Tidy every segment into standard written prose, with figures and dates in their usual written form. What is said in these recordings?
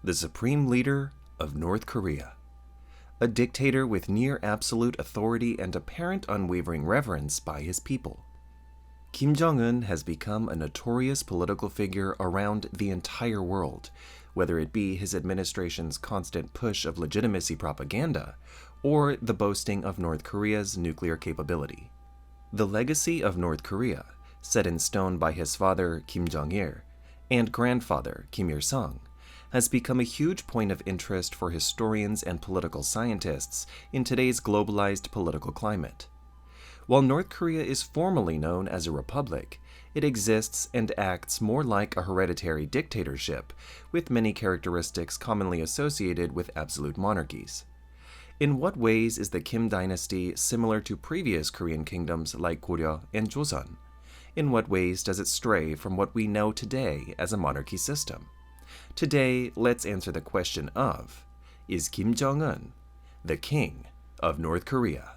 the supreme leader of North Korea. A dictator with near absolute authority and apparent unwavering reverence by his people. Kim Jong Un has become a notorious political figure around the entire world, whether it be his administration's constant push of legitimacy propaganda or the boasting of North Korea's nuclear capability. The legacy of North Korea, set in stone by his father Kim Jong-il and grandfather Kim Il-sung, has become a huge point of interest for historians and political scientists in today's globalized political climate. While North Korea is formally known as a republic, it exists and acts more like a hereditary dictatorship, with many characteristics commonly associated with absolute monarchies. In what ways is the Kim dynasty similar to previous Korean kingdoms like Goryeo and Joseon? In what ways does it stray from what we know today as a monarchy system? Today, let's answer the question of, is Kim Jong Un the king of North Korea?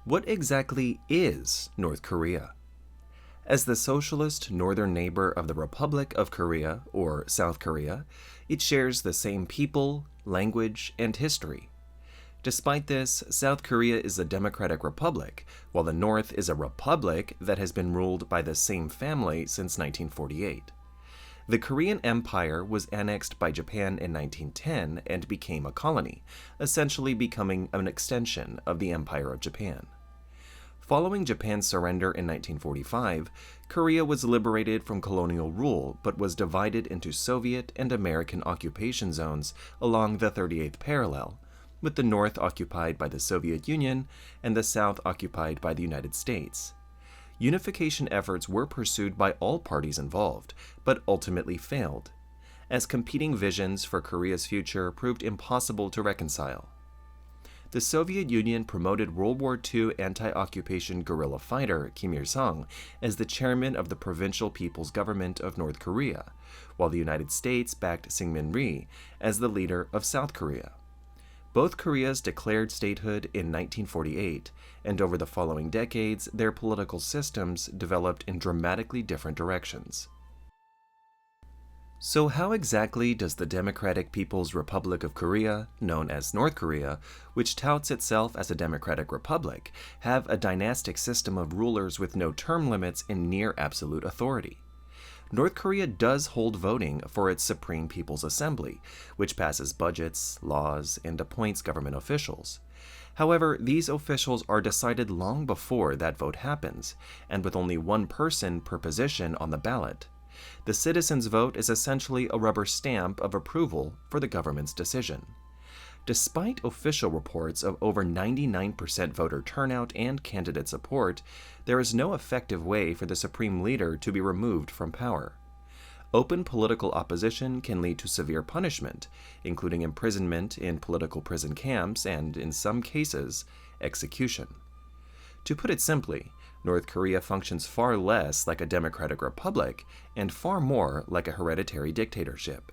What exactly is North Korea? As the socialist northern neighbor of the Republic of Korea, or South Korea, it shares the same people, language, and history. Despite this, South Korea is a democratic republic, while the North is a republic that has been ruled by the same family since 1948. The Korean Empire was annexed by Japan in 1910 and became a colony, essentially becoming an extension of the Empire of Japan. Following Japan's surrender in 1945, Korea was liberated from colonial rule but was divided into Soviet and American occupation zones along the 38th parallel, with the North occupied by the Soviet Union and the South occupied by the United States. Unification efforts were pursued by all parties involved, but ultimately failed, as competing visions for Korea's future proved impossible to reconcile. The Soviet Union promoted World War II anti-occupation guerrilla fighter Kim Il-sung as the chairman of the Provincial People's Government of North Korea, while the United States backed Syngman Rhee as the leader of South Korea. Both Koreas declared statehood in 1948, and over the following decades, their political systems developed in dramatically different directions. So how exactly does the Democratic People's Republic of Korea, known as North Korea, which touts itself as a democratic republic, have a dynastic system of rulers with no term limits and near absolute authority? North Korea does hold voting for its Supreme People's Assembly, which passes budgets, laws, and appoints government officials. However, these officials are decided long before that vote happens, and with only one person per position on the ballot. The citizens' vote is essentially a rubber stamp of approval for the government's decision. Despite official reports of over 99% voter turnout and candidate support, there is no effective way for the supreme leader to be removed from power. Open political opposition can lead to severe punishment, including imprisonment in political prison camps and, in some cases, execution. To put it simply, North Korea functions far less like a democratic republic and far more like a hereditary dictatorship.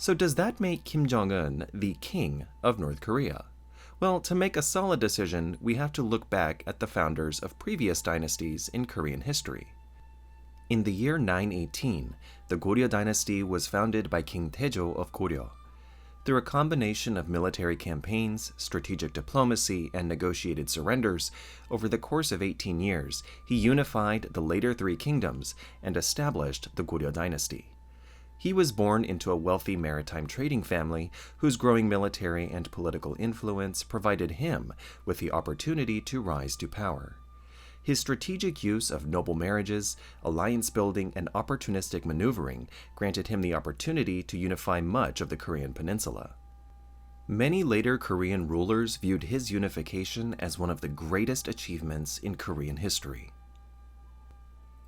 So does that make Kim Jong Un the king of North Korea? Well, to make a solid decision, we have to look back at the founders of previous dynasties in Korean history. In the year 918, the Goryeo dynasty was founded by King Taejo of Goryeo. Through a combination of military campaigns, strategic diplomacy, and negotiated surrenders, over the course of 18 years, he unified the later three kingdoms and established the Goryeo dynasty. He was born into a wealthy maritime trading family whose growing military and political influence provided him with the opportunity to rise to power. His strategic use of noble marriages, alliance building, and opportunistic maneuvering granted him the opportunity to unify much of the Korean peninsula. Many later Korean rulers viewed his unification as one of the greatest achievements in Korean history.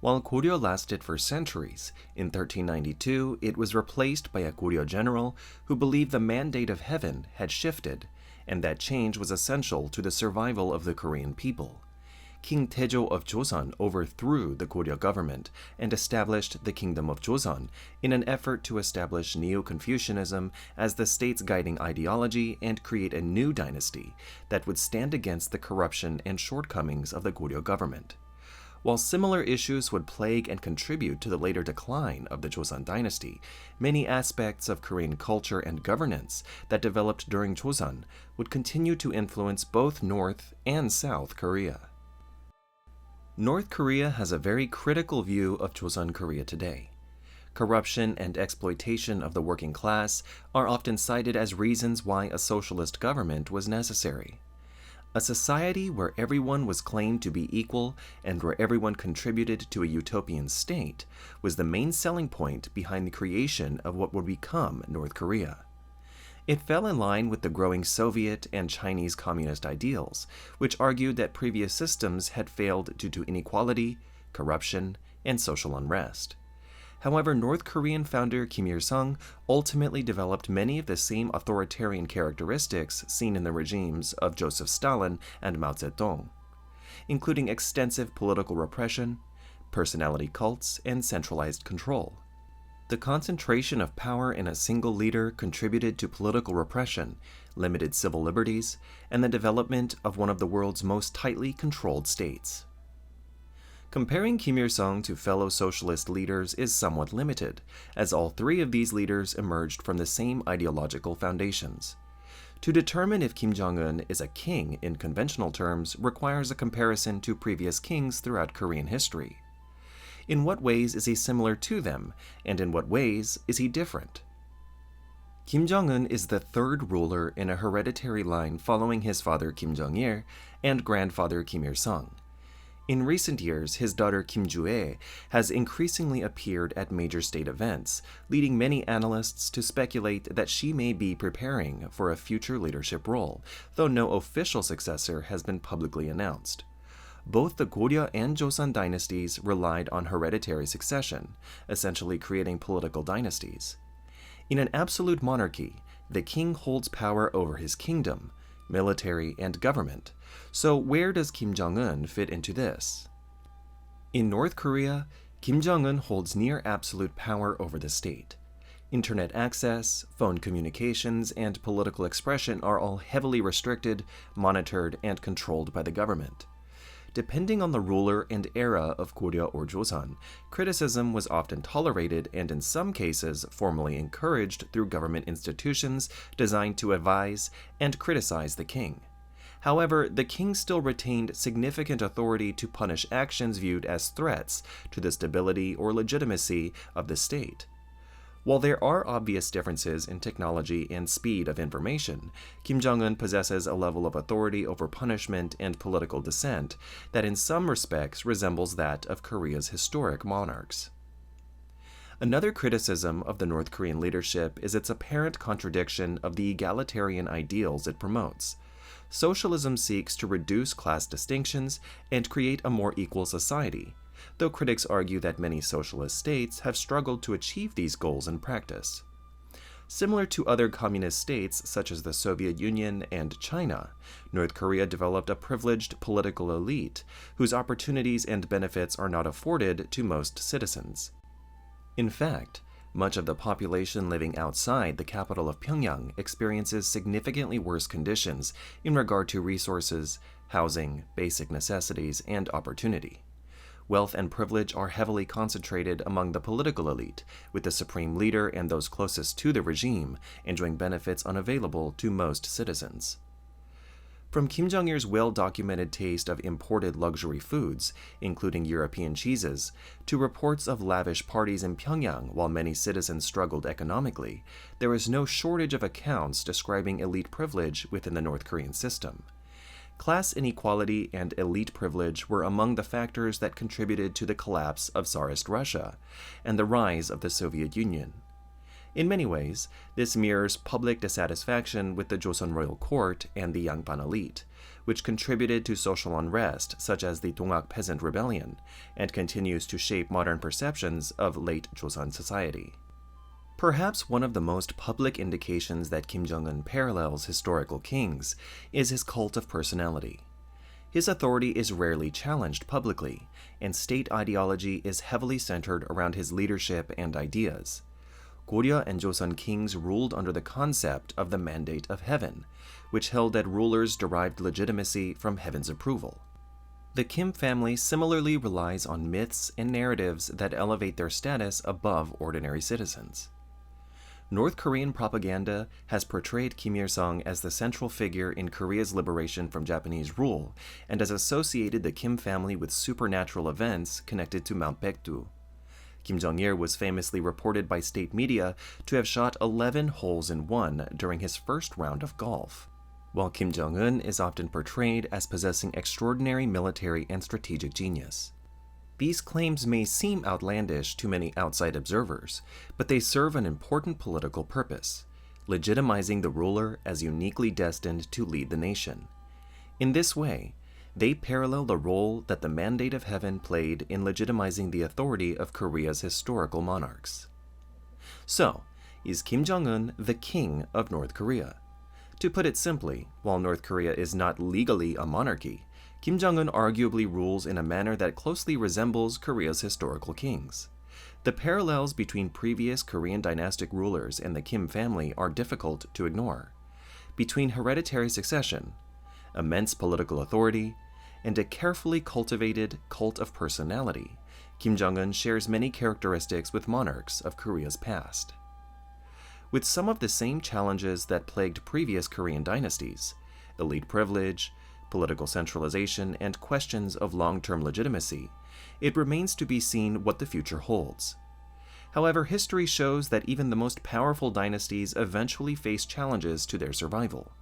While Goryeo lasted for centuries, in 1392 it was replaced by a Goryeo general who believed the mandate of heaven had shifted, and that change was essential to the survival of the Korean people. King Taejo of Joseon overthrew the Goryeo government and established the Kingdom of Joseon in an effort to establish Neo-Confucianism as the state's guiding ideology and create a new dynasty that would stand against the corruption and shortcomings of the Goryeo government. While similar issues would plague and contribute to the later decline of the Joseon dynasty, many aspects of Korean culture and governance that developed during Joseon would continue to influence both North and South Korea. North Korea has a very critical view of Joseon Korea today. Corruption and exploitation of the working class are often cited as reasons why a socialist government was necessary. A society where everyone was claimed to be equal and where everyone contributed to a utopian state was the main selling point behind the creation of what would become North Korea. It fell in line with the growing Soviet and Chinese communist ideals, which argued that previous systems had failed due to inequality, corruption, and social unrest. However, North Korean founder Kim Il-sung ultimately developed many of the same authoritarian characteristics seen in the regimes of Joseph Stalin and Mao Zedong, including extensive political repression, personality cults, and centralized control. The concentration of power in a single leader contributed to political repression, limited civil liberties, and the development of one of the world's most tightly controlled states. Comparing Kim Il-sung to fellow socialist leaders is somewhat limited, as all three of these leaders emerged from the same ideological foundations. To determine if Kim Jong Un is a king in conventional terms requires a comparison to previous kings throughout Korean history. In what ways is he similar to them, and in what ways is he different? Kim Jong Un is the third ruler in a hereditary line following his father Kim Jong-il and grandfather Kim Il-sung. In recent years, his daughter Kim Ju-ae has increasingly appeared at major state events, leading many analysts to speculate that she may be preparing for a future leadership role, though no official successor has been publicly announced. Both the Goryeo and Joseon dynasties relied on hereditary succession, essentially creating political dynasties. In an absolute monarchy, the king holds power over his kingdom, military, and government. So where does Kim Jong-un fit into this? In North Korea, Kim Jong-un holds near absolute power over the state. Internet access, phone communications, and political expression are all heavily restricted, monitored, and controlled by the government. Depending on the ruler and era of Goryeo or Joseon, criticism was often tolerated and in some cases formally encouraged through government institutions designed to advise and criticize the king. However, the king still retained significant authority to punish actions viewed as threats to the stability or legitimacy of the state. While there are obvious differences in technology and speed of information, Kim Jong-un possesses a level of authority over punishment and political dissent that in some respects resembles that of Korea's historic monarchs. Another criticism of the North Korean leadership is its apparent contradiction of the egalitarian ideals it promotes. Socialism seeks to reduce class distinctions and create a more equal society, though critics argue that many socialist states have struggled to achieve these goals in practice. Similar to other communist states such as the Soviet Union and China, North Korea developed a privileged political elite whose opportunities and benefits are not afforded to most citizens. In fact, much of the population living outside the capital of Pyongyang experiences significantly worse conditions in regard to resources, housing, basic necessities, and opportunity. Wealth and privilege are heavily concentrated among the political elite, with the supreme leader and those closest to the regime enjoying benefits unavailable to most citizens. From Kim Jong-il's well-documented taste of imported luxury foods, including European cheeses, to reports of lavish parties in Pyongyang while many citizens struggled economically, there is no shortage of accounts describing elite privilege within the North Korean system. Class inequality and elite privilege were among the factors that contributed to the collapse of Tsarist Russia and the rise of the Soviet Union. In many ways, this mirrors public dissatisfaction with the Joseon royal court and the Yangban elite, which contributed to social unrest such as the Dongak Peasant Rebellion, and continues to shape modern perceptions of late Joseon society. Perhaps one of the most public indications that Kim Jong-un parallels historical kings is his cult of personality. His authority is rarely challenged publicly, and state ideology is heavily centered around his leadership and ideas. Goryeo and Joseon kings ruled under the concept of the mandate of heaven, which held that rulers derived legitimacy from heaven's approval. The Kim family similarly relies on myths and narratives that elevate their status above ordinary citizens. North Korean propaganda has portrayed Kim Il-sung as the central figure in Korea's liberation from Japanese rule and has associated the Kim family with supernatural events connected to Mount Baekdu. Kim Jong-il was famously reported by state media to have shot 11 holes in one during his first round of golf, while Kim Jong Un is often portrayed as possessing extraordinary military and strategic genius. These claims may seem outlandish to many outside observers, but they serve an important political purpose, legitimizing the ruler as uniquely destined to lead the nation. In this way, they parallel the role that the Mandate of Heaven played in legitimizing the authority of Korea's historical monarchs. So, is Kim Jong-un the king of North Korea? To put it simply, while North Korea is not legally a monarchy, Kim Jong-un arguably rules in a manner that closely resembles Korea's historical kings. The parallels between previous Korean dynastic rulers and the Kim family are difficult to ignore. Between hereditary succession, immense political authority, and a carefully cultivated cult of personality, Kim Jong-un shares many characteristics with monarchs of Korea's past. With some of the same challenges that plagued previous Korean dynasties, elite privilege, political centralization, and questions of long-term legitimacy, it remains to be seen what the future holds. However, history shows that even the most powerful dynasties eventually face challenges to their survival.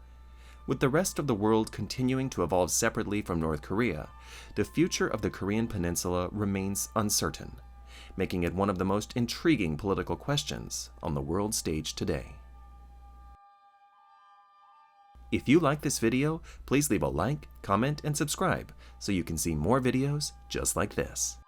With the rest of the world continuing to evolve separately from North Korea, the future of the Korean peninsula remains uncertain, making it one of the most intriguing political questions on the world stage today. If you like this video, please leave a like, comment, and subscribe so you can see more videos just like this.